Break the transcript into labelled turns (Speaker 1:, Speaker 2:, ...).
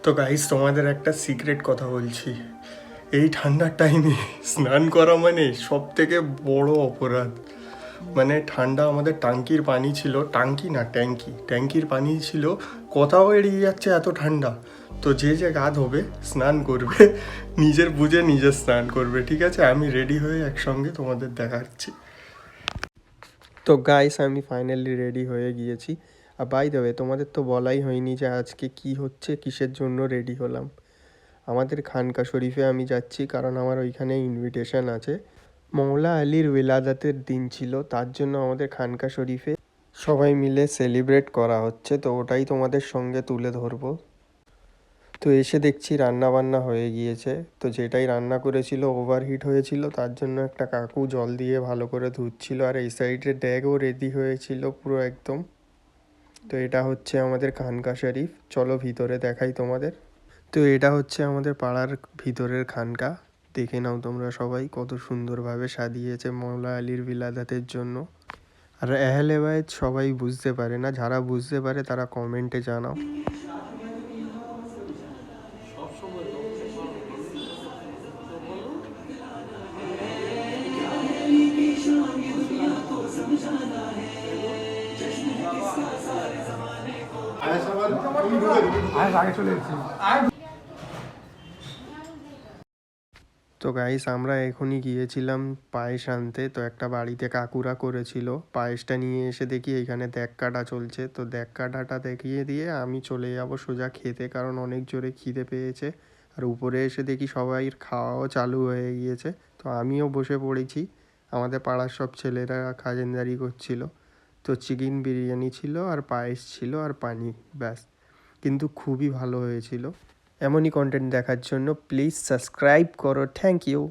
Speaker 1: তো গাইস তোমাদের একটা সিক্রেট কথা বলছি, এই ঠান্ডার টাইমে স্নান করা মানে সব থেকে বড় অপরাধ। মানে ঠান্ডা, আমাদের টাঙ্কির পানি ছিল, টাঙ্কি না ট্যাঙ্কির পানি ছিল, কোথাও এড়িয়ে যাচ্ছে এত ঠান্ডা। তো যে যে গা ধোবে, স্নান করবে, নিজের বুঝে নিজে স্নান করবে, ঠিক আছে? আমি রেডি হয়ে একসঙ্গে তোমাদের দেখাচ্ছি। তো গাইস আমি ফাইনালি রেডি হয়ে গিয়েছি। আর বাই দ্য ওয়ে, তোমাদের তো বলাই হয়নি যে আজকে কি হচ্ছে, কিসের জন্য রেডি হলাম। আমাদের খানকা শরীফে আমি যাচ্ছি, কারণ আমার ওইখানে ইনভিটেশন আছে। মৌলা আলীর ওয়েলাদাতের দিন ছিল, তার জন্য আমাদের খানকা শরীফে সবাই মিলে সেলিব্রেট করা হচ্ছে, তো ওটাই তোমাদের সঙ্গে তুলে ধরবো। তো এসে দেখছি রান্না বান্না হয়ে গিয়েছে। তো যেটাই রান্না করেছিল ওভারহিট হয়েছিল, তার জন্য একটা কাকু জল দিয়ে ভালো করে ধুচ্ছিল, আর এই সাইডে ড্যাগও রেডি হয়েছিল পুরো একদম। তো এটা হচ্ছে আমাদের খানকা শরীফ, চলো ভিতরে দেখাই তোমাদের। তো এটা হচ্ছে আমাদের পাড়ার ভিতরের খানকা, দেখে নাও তোমরা সবাই কত সুন্দরভাবে সাজিয়েছে মৌলা আলীর বিলাদাতের জন্য। আর আহলে বাইত সবাই বুঝতে পারে না, যারা বুঝতে পারে তারা কমেন্টে জানাও। তো গাইস আমরা এখনই গিয়েছিলাম পায়েস আনতে, তো একটা বাড়িতে কাকুরা করেছিল, পায়েসটা নিয়ে এসে দেখি এখানে দেখ কাটা চলছে। তো দেখ কাটাটা দেখিয়ে দিয়ে আমি চলে যাব সোজা খেতে, কারণ অনেক জোরে খিদে পেয়েছে। আর উপরে এসে দেখি সবাই খাওয়াও চালু হয়ে গিয়েছে, তো আমিও বসে পড়েছি। আমাদের পাড়ার সব ছেলেরা খাজেনদারি করছিল। তো চিকেন বিরিয়ানি ছিল, আর পায়েস ছিল, আর পানি, ব্যাস। কিন্তু খুবই ভালো হয়েছিল। এমনই কন্টেন্ট দেখার জন্য প্লিজ সাবস্ক্রাইব করো। Thank you.